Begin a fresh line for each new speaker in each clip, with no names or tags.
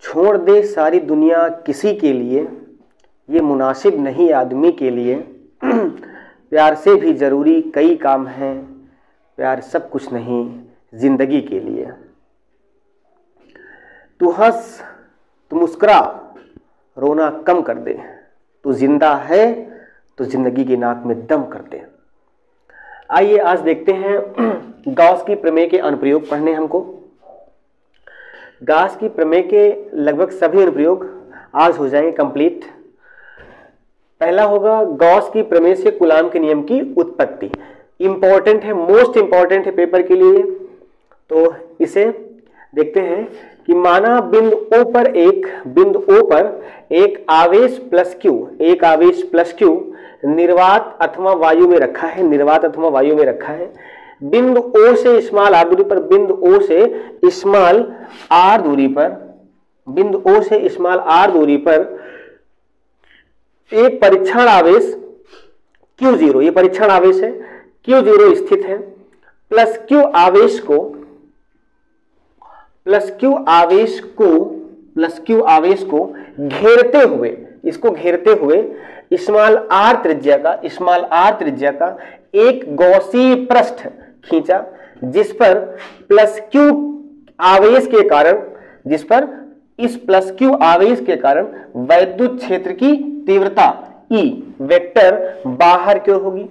छोड़ दे सारी दुनिया किसी के लिए, ये मुनासिब नहीं आदमी के लिए। प्यार से भी ज़रूरी कई काम हैं, प्यार सब कुछ नहीं जिंदगी के लिए। तू हंस, तू मुस्कुरा, रोना कम कर दे। तू जिंदा है तो जिंदगी की नाक में दम कर दे। आइए आज देखते हैं गॉस की प्रमेय के अनुप्रयोग पढ़ने हमको। गॉस की प्रमेय के लगभग सभी अनुप्रयोग आज हो जाएंगे कंप्लीट। पहला होगा गॉस की प्रमेय से कूलाम के नियम की उत्पत्ति। इंपॉर्टेंट है, मोस्ट इंपॉर्टेंट है पेपर के लिए। तो इसे देखते हैं कि माना बिंदु O पर एक आवेश प्लस Q निर्वात अथवा वायु में रखा है। बिंदु O से स्मॉल r दूरी पर एक परीक्षण आवेश Q0, ये परीक्षण आवेश है, Q0 स्थित है। प्लस Q आवेश को घेरते हुए स्मॉल r त्रिज्या का एक गॉसीय पृष्ठ खींचा, जिस पर इस प्लस Q आवेश के कारण वैद्युत क्षेत्र की तीव्रता E वेक्टर बाहर की ओर होगी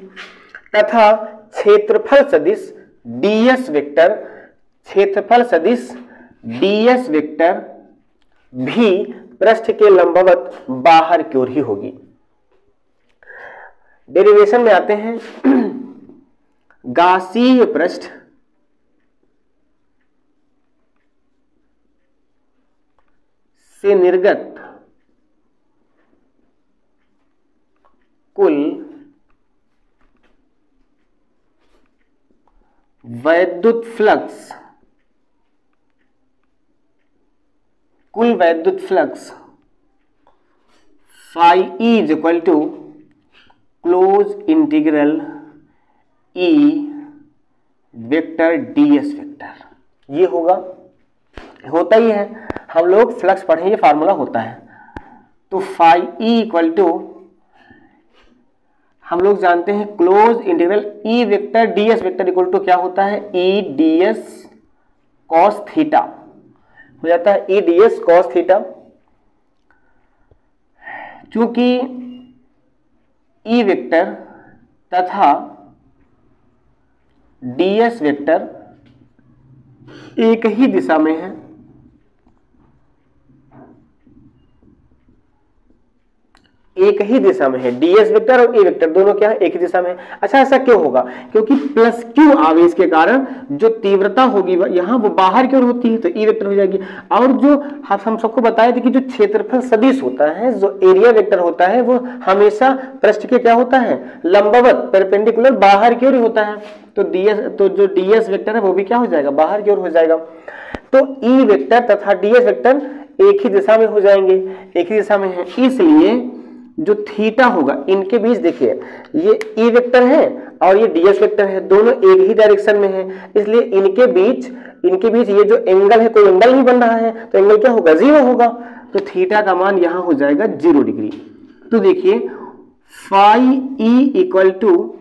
तथा क्षेत्रफल सदिश ds वेक्टर भी पृष्ठ के लंबवत बाहर की ओर ही होगी। डेरिवेशन में आते हैं। गॉसीय पृष्ठ से निर्गत कुल वैद्युत flux phi E is equal to close integral E vector ds vector. ये होता ही है, हम लोग फ्लक्स पढ़े, ये फार्मूला होता है। तो phi E इक्वल टू हम लोग जानते हैं close integral E vector ds vector equal to क्या होता है, E ds cos थीटा हो जाता है, E ds cos थीटा। चूंकि E वेक्टर तथा ds वेक्टर एक ही दिशा में है, ds वेक्टर और E वेक्टर दोनों क्या है, एक ही दिशा में है। अच्छा, ऐसा क्यों होगा? क्योंकि प्लस Q आवेश के कारण जो तीव्रता होगी यहां वो बाहर की ओर होती है, तो E वेक्टर हो जाएगी। और जो हम सबको बताए थे कि जो क्षेत्रफल सदिश होता है, जो एरिया वेक्टर होता है, वो हमेशा पृष्ठ के क्या होता है, लंबवत परपेंडिकुलर बाहर की ओर ही होता है। तो जो ds वेक्टर है वो भी क्या हो जाएगा, बाहर की ओर हो जाएगा। तो E वेक्टर तथा ds वेक्टर एक ही दिशा में हो जाएंगे, एक ही दिशा में है। इसलिए जो थीटा होगा इनके बीच, देखिए ये E वेक्टर है और ये ds वेक्टर है, दोनों एक ही डायरेक्शन में है, इसलिए इनके बीच ये जो एंगल है, कोई एंगल नहीं बन रहा है, तो एंगल क्या होगा, 0 होगा। तो थीटा का मान यहां हो जाएगा 0 डिग्री। तो देखिए phi E equal to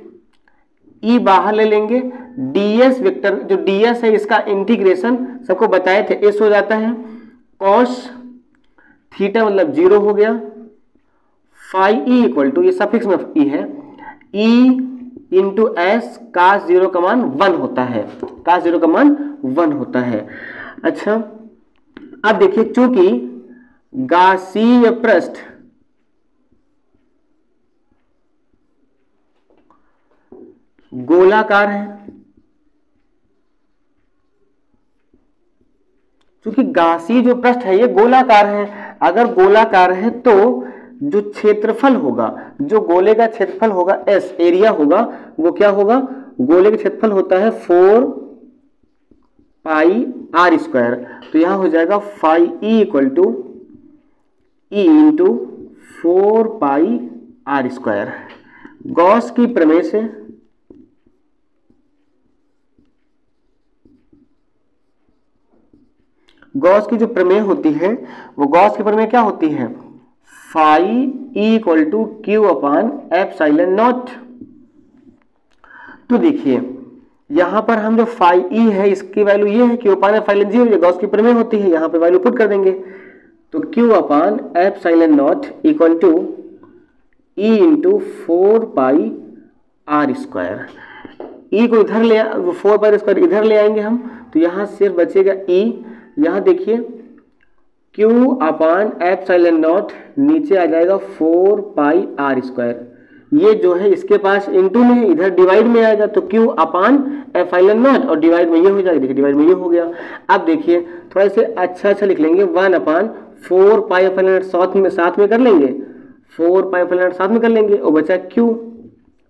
E बाहर ले लेंगे, ds वेक्टर जो ds है इसका इंटीग्रेशन सबको बताए थे, s हो जाता है cos थीटा मतलब 0 हो गया। phi E इक्वल टू, ये सफिक्स में E है, E इंटू एस cos 0 का मान 1 होता है, अच्छा, अब देखिए चूंकि गॉसीय पृष्ठ गोलाकार है, क्योंकि गॉसीय जो पृष्ठ है ये गोलाकार है। अगर गोलाकार है तो जो क्षेत्रफल होगा, जो गोले का क्षेत्रफल होगा S, एरिया होगा, वो क्या होगा, गोले का क्षेत्रफल होता है 4 पाई r स्क्वायर। तो यहां हो जाएगा phi E equal to E into 4 pi r square. Gauss की प्रमेय से गॉस की जो प्रमेय होती है वो गॉस की प्रमेय क्या होती है, phi E equal to Q upon epsilon naught. तो देखिए यहां पर हम जो फाई ई है इसकी वैल्यू ये है, क्यू अपान एप्सिलॉन जी है, गॉस की प्रमेय होती है, यहां पे वैल्यू पुट कर देंगे। तो Q upon epsilon nought equal to E into 4 pi R square. E को इधर ले 4 पाई स्क्वायर इधर ले आएंगे हम, तो यहां सिर्फ बचेगा ई। यहां देखिए क्यू अपान एप्सिलॉन नॉट नीचे आ जाएगा 4 पाई आर स्क्वायर। ये जो है इसके पास इंटू में है, इधर डिवाइड में आएगा, तो क्यू अपान एप्सिलॉन नॉट और डिवाइड में ये हो जाएगा, देखिए डिवाइड में ये हो गया। अब देखिए थोड़ा से अच्छा लिख लेंगे, 1 अपान 4 पाई एप्सिलॉन नॉट साथ में कर लेंगे, 4 पाई एप्सिलॉन नॉट साथ में कर लेंगे और बचा क्यू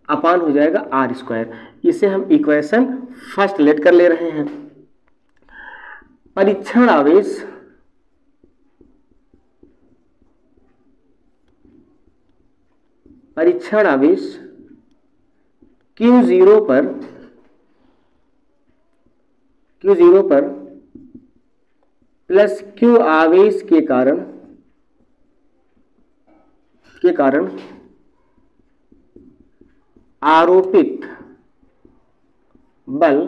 अपान हो जाएगा आर स्क्वायर। इसे हम इक्वेशन फर्स्ट लेट कर ले रहे हैं। परीक्षण आवेश Q0 पर प्लस Q आवेश के कारण आरोपित बल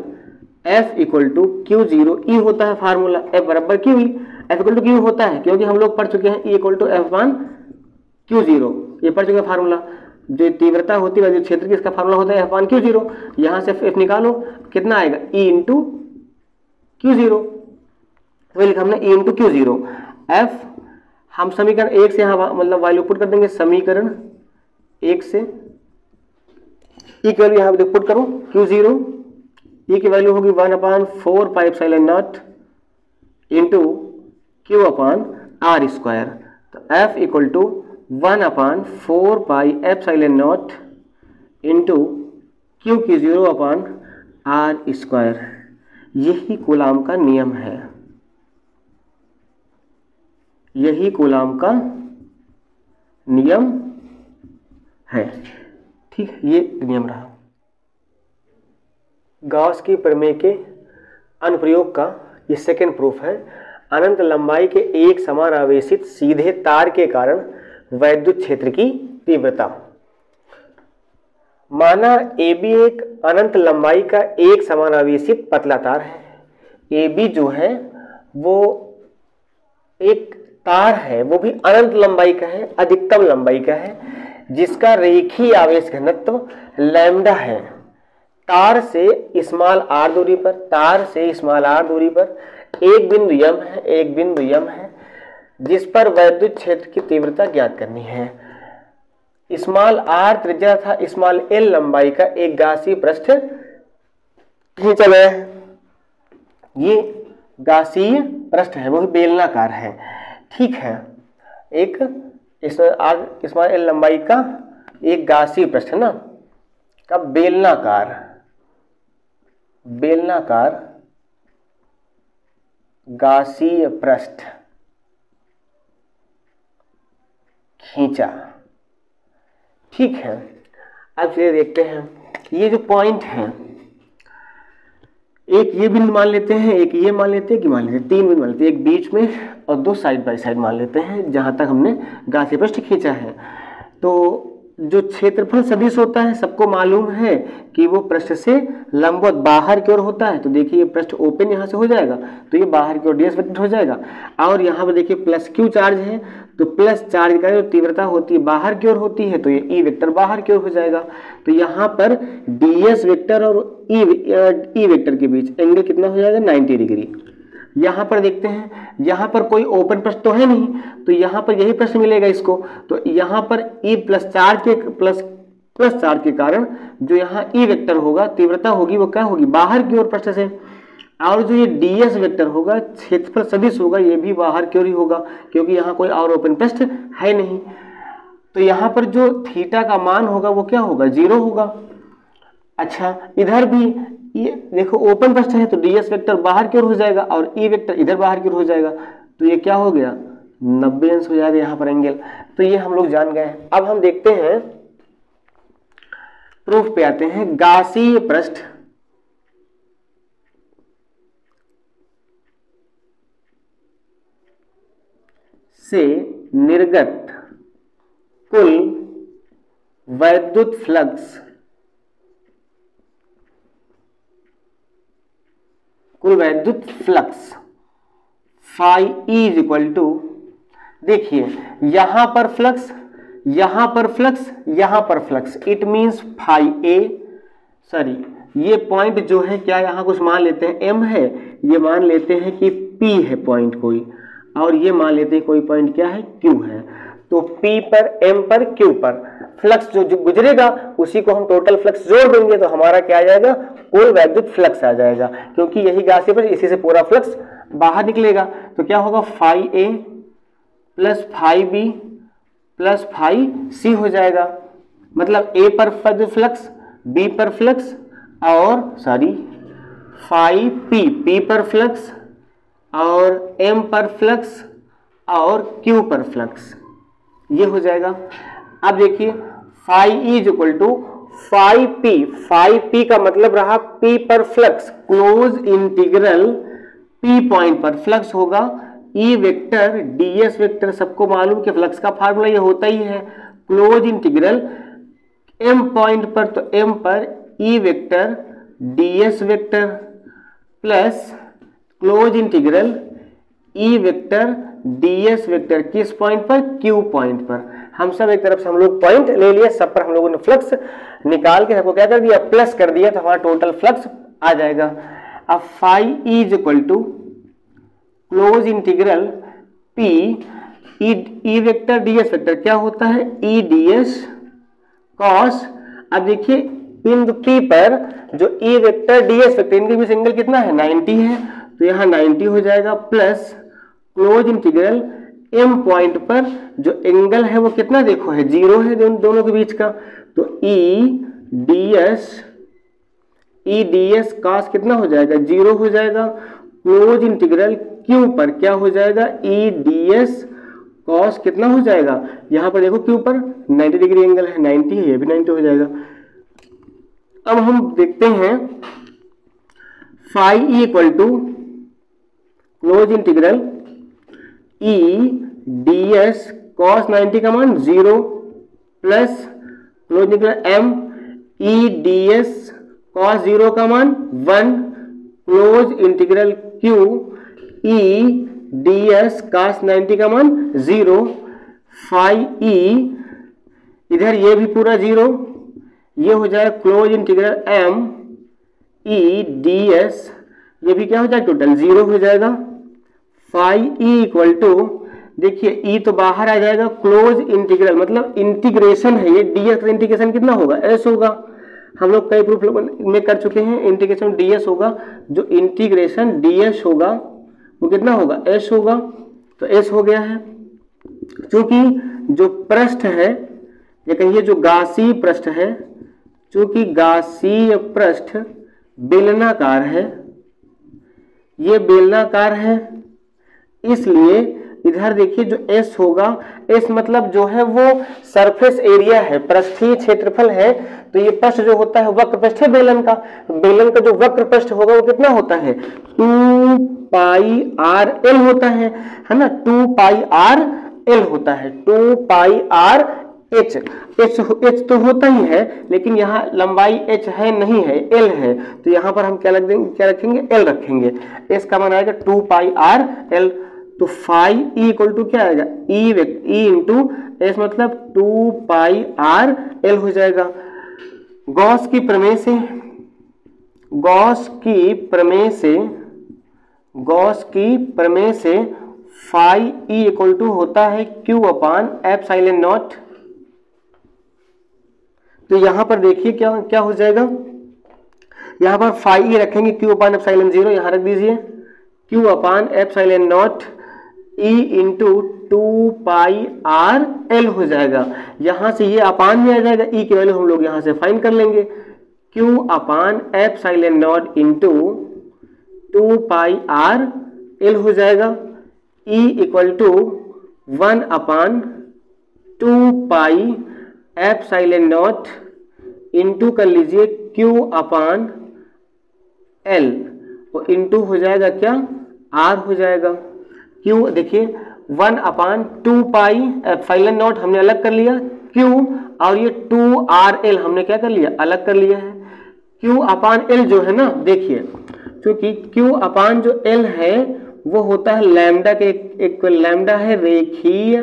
F equal to Q0 E होता है, फार्मूला F बराबर Q E, F equal to Q होता है क्योंकि हम लोग पढ़ चुके हैं E equal to F one Q0, ये पढ़ चुके फार्मूला। जो तीव्रता होती है जो क्षेत्र की इसका फार्मूला होता है F1 Q0। यहां से F निकालो कितना आएगा E इंटू Q0, तो लिखा हमने E इंटू Q0। F हम समीकरण 1 से यहाँ मतलब वैल्यू पुट कर देंगे, समीकरण 1 से E की वैल्यू यहाँ पे पुट करो Q0, E की वैल्यू होगी 1 upon 4 pi epsilon naught into Q upon r square. तो F equal to 1 upon 4 pi epsilon naught into Q की 0 अपान आर स्क्वायर। यही कूलाम का नियम है, यही कूलाम का नियम है। ठीक है, ये नियम रहा। गॉस की प्रमेय के अनुप्रयोग का ये सेकेंड प्रूफ है। अनंत लंबाई के एक समान आवेशित सीधे तार के कारण वैद्युत क्षेत्र की तीव्रता। माना AB एक अनंत लंबाई का एक समान आवेशित पतला तार है। AB जो है वो एक तार है, वो भी अनंत लंबाई का है, अधिकतम लंबाई का है, जिसका रेखीय आवेश घनत्व लैम्डा है। तार से स्मॉल r दूरी पर एक बिंदु m है, एक बिंदु m है जिस पर वैद्युत क्षेत्र की तीव्रता ज्ञात करनी है। स्मॉल r त्रिज्या था स्मॉल l लंबाई का एक गासी पृष्ठ खींचा गया है। ये गासीय पृष्ठ है, वो भी बेलनाकार है। ठीक है, एक स्मॉल l लंबाई का एक गासीय पृष्ठ है ना, का बेलनाकार गासीय पृष्ठ खींचा। ठीक है, अब चलिए देखते हैं ये जो पॉइंट है, एक ये बिंदु मान लेते हैं, एक ये मान लेते हैं, कि मान लेते हैं तीन बिंदु मान लेते हैं, एक बीच में और दो साइड बाय साइड मान लेते हैं जहां तक हमने गासीय पृष्ठ खींचा है। तो जो क्षेत्रफल सदिश होता है सबको मालूम है कि वो पृष्ठ से लंबवत बाहर की ओर होता है। तो देखिए ये पृष्ठ ओपन यहाँ से हो जाएगा तो ये बाहर की ओर ds वेक्टर हो जाएगा। और यहाँ पर देखिए प्लस q चार्ज है, तो प्लस चार्ज का जो तीव्रता होती है बाहर की ओर होती है, तो ये e वेक्टर बाहर की ओर हो जाएगा। तो यहाँ पर ds वेक्टर और e वेक्टर के बीच एंगल कितना हो जाएगा 90 डिग्री। यहाँ पर देखते हैं, यहाँ पर कोई ओपन पृष्ठ तो है नहीं, तो यहाँ पर यही प्रश्न मिलेगा इसको। तो यहाँ पर E प्लस चार्ज के कारण जो यहाँ E वेक्टर होगा तीव्रता होगी वो क्या होगी बाहर की ओर पृष्ठ से, और जो ये ds वेक्टर होगा क्षेत्रफल सदिश होगा ये भी बाहर की ओर ही होगा क्योंकि यहाँ कोई और ओपन पृष्ठ है नहीं। तो यहाँ पर जो थीटा का मान होगा वो क्या होगा 0 होगा। अच्छा, इधर भी ये देखो ओपन पृष्ठ है तो ds वेक्टर बाहर की ओर हो जाएगा और e वेक्टर इधर बाहर की ओर हो जाएगा, तो ये क्या हो गया 90 अंश हो जाएगा यहाँ पर एंगल। तो ये हम लोग जान गए हैं। अब हम देखते हैं प्रूफ पे आते हैं। गासीय पृष्ठ से निर्गत कुल वैद्युत फ्लक्स, कुल वैद्युत flux phi E is equal to, देखिए यहां पर फ्लक्स, यहां पर फ्लक्स, यहां पर flux, it means phi A, sorry ये पॉइंट जो है क्या यहां कुछ मान लेते हैं एम है, ये मान लेते हैं कि पी है पॉइंट कोई, और ये मान लेते हैं कोई पॉइंट क्या है क्यू है। तो पी पर, एम पर, क्यू पर फ्लक्स जो गुजरेगा उसी को हम टोटल फ्लक्स जोड़ देंगे तो हमारा क्या आ जाएगा, कुल वैद्युत फ्लक्स आ जाएगा, क्योंकि यही गासी पर इसी से पूरा फ्लक्स बाहर निकलेगा। तो क्या होगा, phi A plus phi B plus phi C हो जाएगा, मतलब ए पर फ्लक्स, बी पर फ्लक्स, और सॉरी फाई पी, पी पर फ्लक्स, और एम पर फ्लक्स, और क्यू पर फ्लक्स, ये हो जाएगा। अब देखिए phi E is equal to phi P, phi P का मतलब रहा पी पर flux, close integral P point पर फ्लक्स होगा, ई वेक्टर डीएस वेक्टर, सबको मालूम कि फ्लक्स का फार्मूला ये होता ही है, क्लोज इंटीग्रल एम पॉइंट पर, तो एम पर ई vector ds vector plus close integral ई वेक्टर डीएस वेक्टर किस पॉइंट पर, क्यू पॉइंट पर। हम सब एक तरफ से हम लोग पॉइंट ले लिए, सब पर हम लोगों ने फ्लक्स निकाल के सबको क्या कर दिया, प्लस कर दिया, तो हमारा टोटल फ्लक्स आ जाएगा। अब phi E is equal to close integral P E vector ds vector, क्या होता है ई डीएस कॉस, अब देखिए बिंदु P पर जो ई वेक्टर डीएस वेक्टर इनके बीच एंगल कितना है, 90 है, तो यहाँ 90 हो जाएगा, plus close integral M point पर जो एंगल है वो कितना देखो है, 0 है दोनों के बीच का, तो ई डीएस कॉस कितना हो जाएगा, 0 हो जाएगा, क्लोज इंटीग्रल Q पर क्या हो जाएगा, ई डीएस कॉस कितना हो जाएगा, यहाँ पर देखो Q पर 90 डिग्री एंगल है, 90 है, ये भी 90 हो जाएगा। अब हम देखते हैं phi E equal to close integral E ds cos 90 का मान 0 plus close integral M E ds cos 0 का मान 1 close integral Q E ds cos 90 का मान 0, फाई ई इधर ये भी पूरा 0, ये हो जाएगा close integral M E ds, ये भी क्या हो जाएगा टोटल 0 हो जाएगा, फाई ई इक्वल टू, देखिए ई तो बाहर आ जाएगा, क्लोज इंटीग्रल मतलब इंटीग्रेशन है ये, डीएस का इंटीग्रेशन कितना होगा, एस होगा, हम लोग कई प्रूफ में कर चुके हैं, इंटीग्रेशन डीएस होगा, जो इंटीग्रेशन डीएस होगा वो कितना होगा, एस होगा, तो एस हो गया है। क्योंकि जो पृष्ठ है या कहिए जो गासी पृष्ठ है, चूंकि गासीय पृष्ठ बेलनाकार है, ये बेलनाकार है, इसलिए इधर देखिए जो S होगा, S मतलब जो है वो सरफेस एरिया है, पृष्ठीय क्षेत्रफल है, तो ये पृष्ठ जो होता है वक्र पृष्ठ है बेलन का, बेलन का जो वक्र पृष्ठ होगा वो कितना होता है 2 पाई आर एल होता है ना, 2 पाई आर एल होता है, 2 पाई आर एच, एच तो होता ही है, लेकिन यहाँ लंबाई एच है नहीं है, एल है, तो यहाँ पर हम क्या रख देंगे, क्या रखेंगे, एल रखेंगे, एस का मान आएगा 2 पाई आर एल, तो फाई ई इक्वल टू क्या आएगा, ई इंटू एस मतलब 2 पाई आर एल हो जाएगा। गॉस की प्रमेय से फाई ई इक्वल टू होता है क्यू अपान एप्सिलॉन नॉट, तो यहां पर देखिए क्या हो जाएगा, यहां पर फाई ई रखेंगे क्यू अपान एप्सिलॉन 0, यहां रख दीजिए Q upon epsilon not E into 2 pi r L हो जाएगा, यहां से ये अपान में आ जाएगा, ई की वैल्यू हम लोग यहां से फाइंड कर लेंगे, Q upon epsilon naught into 2 pi r L हो जाएगा, E equal to 1 upon 2 pi epsilon naught into कर लीजिए क्यू अपान एल, और इंटू हो जाएगा क्या, आर हो जाएगा, क्यू देखिए 1/2 एप्सिलॉन नॉट हमने अलग कर लिया Q, और ये 2RL हमने क्या कर लिया, अलग कर लिया है। Q/L जो है ना, देखिए क्योंकि Q/ जो L है वो होता है लैम्डा के एक लैम्डा है रेखीय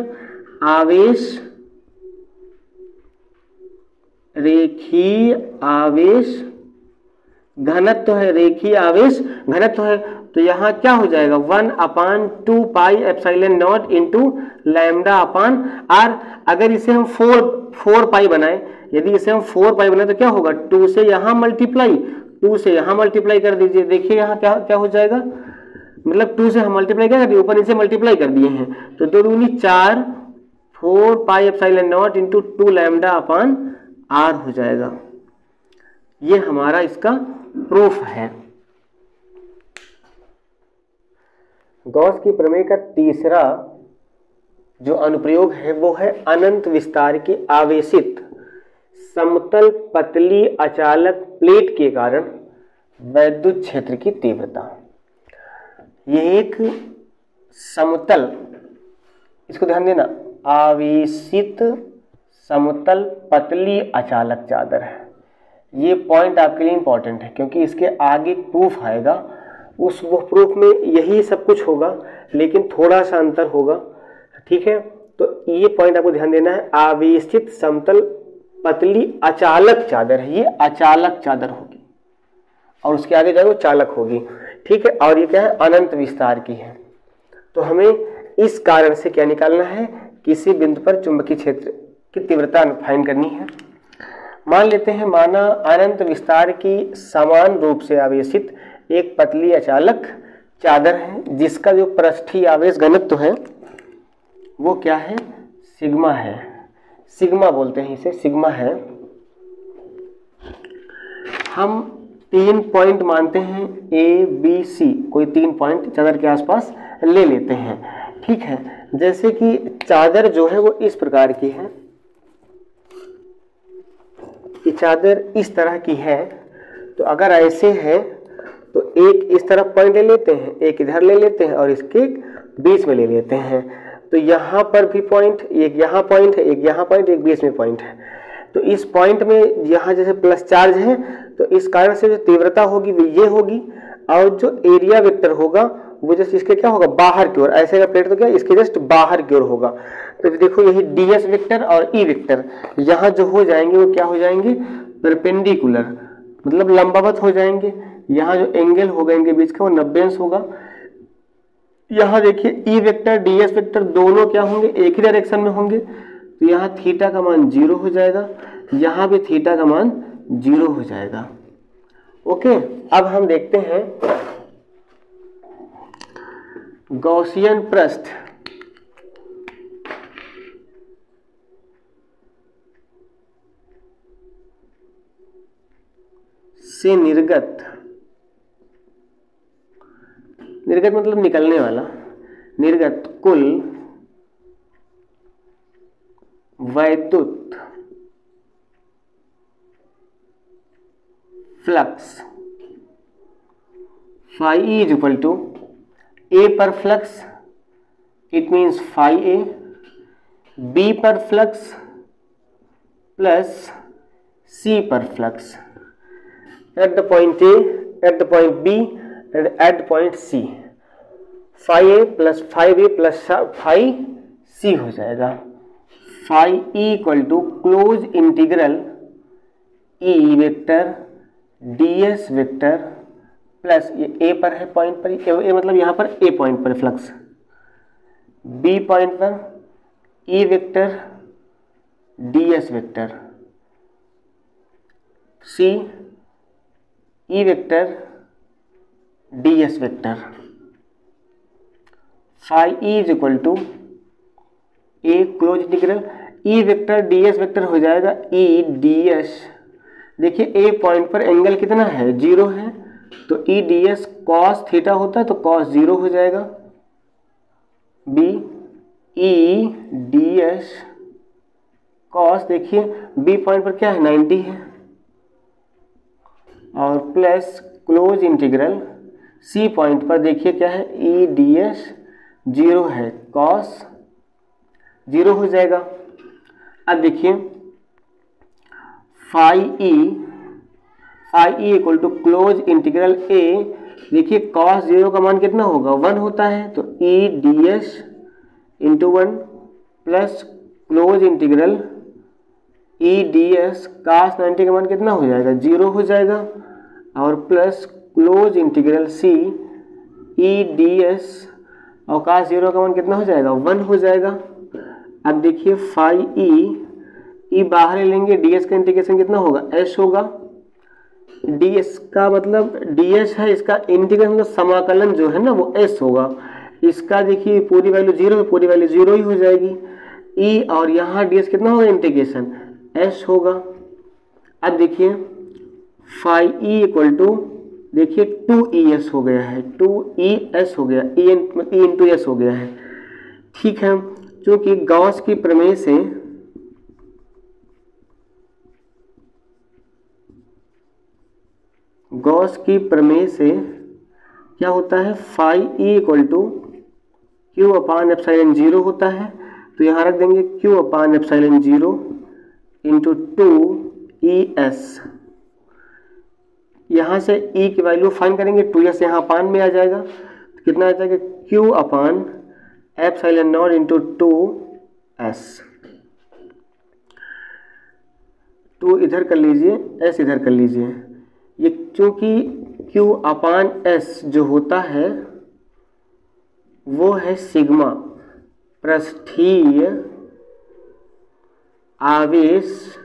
आवेश घनत्व है, रेखीय आवेश घनत्व है। तो यहाँ क्या हो जाएगा 1/2 एप्सिलॉन नॉट इंटू λ/r। अगर इसे हम 4 पाई बनाए, यदि इसे हम 4 पाई बनाए तो क्या होगा, 2 से यहाँ मल्टीप्लाई, 2 से यहाँ मल्टीप्लाई कर दीजिए। देखिए यहाँ क्या हो जाएगा, मतलब 2 से हम मल्टीप्लाई क्या कर दिए, ऊपर नीचे मल्टीप्लाई कर दिए हैं, तो 2 दूनी 4, 4 pi epsilon naught into 2 λ/r हो जाएगा। ये हमारा इसका प्रूफ है। गॉस की प्रमेय का तीसरा जो अनुप्रयोग है वो है अनंत विस्तार की आवेशित समतल पतली अचालक प्लेट के कारण वैद्युत क्षेत्र की तीव्रता। ये एक समतल, इसको ध्यान देना, आवेशित समतल पतली अचालक चादर है। ये पॉइंट आपके लिए इंपॉर्टेंट है क्योंकि इसके आगे प्रूफ आएगा, वो प्रूफ में यही सब कुछ होगा लेकिन थोड़ा सा अंतर होगा, ठीक है। तो ये पॉइंट आपको ध्यान देना है, आवेशित समतल पतली अचालक चादर है, ये अचालक चादर होगी और उसके आगे जाएगा वो चालक होगी, ठीक है। और ये क्या है, अनंत विस्तार की है। तो हमें इस कारण से क्या निकालना है, किसी बिंदु पर चुंबकीय क्षेत्र की तीव्रता फाइंड करनी है। मान लेते हैं, माना अनंत विस्तार की समान रूप से आवेशित एक पतली अचालक चादर है जिसका जो पृष्ठीय आवेश घनत्व है वो क्या है, सिग्मा है, सिग्मा बोलते हैं इसे, सिग्मा है। हम 3 पॉइंट मानते हैं ABC, कोई 3 पॉइंट चादर के आसपास ले लेते हैं, ठीक है। जैसे कि चादर जो है वो इस प्रकार की है, ये चादर इस तरह की है, तो अगर ऐसे है तो एक इस तरफ पॉइंट ले लेते हैं, एक इधर ले लेते हैं और इसके बीच में ले लेते हैं। तो यहाँ पर भी पॉइंट, एक यहाँ पॉइंट है, एक यहाँ पॉइंट, एक बीच में पॉइंट है। तो इस पॉइंट में यहाँ जैसे प्लस चार्ज है तो इस कारण से जो तीव्रता होगी वो ये होगी, और जो एरिया वेक्टर होगा वो जस्ट इसके क्या होगा, बाहर की ओर, ऐसे का प्लेट तो क्या इसके जस्ट बाहर की ओर होगा। तो देखो यही ds वेक्टर और E वेक्टर यहाँ जो हो जाएंगे वो क्या हो जाएंगे, परपेंडिकुलर, मतलब लंबवत हो जाएंगे। यहाँ जो एंगल होगा इनके बीच का वो 90 अंश होगा। यहाँ देखिए E वेक्टर ds वेक्टर दोनों क्या होंगे, एक ही डायरेक्शन में होंगे, तो यहाँ थीटा का मान 0 हो जाएगा, यहाँ भी थीटा का मान 0 हो जाएगा। ओके, अब हम देखते हैं गॉसियन पृष्ठ से निर्गत मतलब निकलने वाला, निर्गत कुल वैद्युत flux phi E is equal to A पर flux, it means phi A, B पर फ्लक्स प्लस C पर flux at the point A, at the point B and at the point C। phi A plus phi B plus phi C हो जाएगा। phi E equal to close integral E vector ds vector plus ये A पर है point पर, ए मतलब यहाँ पर A point पर फ्लक्स, B पॉइंट पर E vector ds vector, C E vector ds vector. phi E is equal to A close integral E vector ds vector हो जाएगा E ds। देखिए A पॉइंट पर एंगल कितना है, 0 है, तो E ds cos थीटा होता है तो cos 0 हो जाएगा। B E ds cos, देखिए B पॉइंट पर क्या है 90 है, और plus close integral C point पर देखिए क्या है E ds जीरो है, कॉस जीरो हो जाएगा। अब देखिए phi E equal to close integral A, देखिए कॉस जीरो का मान कितना होगा 1 होता है, तो E D S into 1 plus close integral E D S cos 90 का मान कितना हो जाएगा 0 हो जाएगा, और प्लस क्लोज इंटीग्रल सी ई डी एस और कॉस जीरो का मान कितना हो जाएगा 1 हो जाएगा। अब देखिए फाई ई बाहर लेंगे, डी एस का इंटीग्रेशन कितना होगा एस होगा, डी एस का मतलब डी एस है, इसका इंटीग्रेशन मतलब समाकलन जो है ना वो एस होगा। इसका देखिए पूरी वैल्यू जीरो है, पूरी वैल्यू जीरो ही हो जाएगी, ई और यहाँ डी एस कितना होगा इंटीग्रेशन एस होगा। अब देखिए फाई ई इक्वल टू देखिए 2ES हो गया है, 2ES हो गया, ई इंटू एस हो गया है। ठीक है, क्योंकि गॉस की प्रमेय से क्या होता है phi E equal to Q upon epsilon zero होता है, तो यहाँ रख देंगे q upon epsilon zero into 2ES। यहाँ से ई की वैल्यू फाइंड करेंगे, 2S यहाँ अपान में आ जाएगा, तो कितना आ जाएगा Q upon epsilon naught into 2S। 2 इधर कर लीजिए, S इधर कर लीजिए। ये क्योंकि Q अपान S जो होता है वो है सिग्मा पृष्ठीय आवेश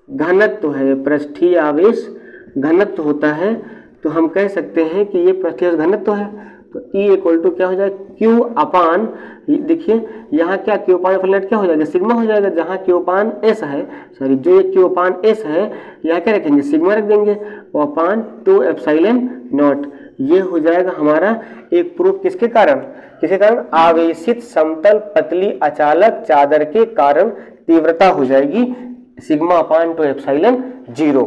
घनत्व है, पृष्ठीय आवेश घनत्व होता है, तो हम कह सकते हैं कि ये पृष्ठीय घनत्व है। तो E इक्वल टू क्या हो जाएगा Q अपान, देखिए यहाँ क्या Q अपान फ्लैट क्या हो जाएगा सिग्मा हो जाएगा, जहाँ Q अपान S है, सॉरी जो ये Q अपान S है यहाँ क्या रखेंगे सिग्मा रख देंगे, वो अपान 2 एप्सिलॉन नॉट। ये हो जाएगा हमारा एक प्रूफ किसके कारण, आवेशित समतल पतली अचालक चादर के कारण तीव्रता हो जाएगी सिग्मा अपान 2 एप्सिलॉन जीरो।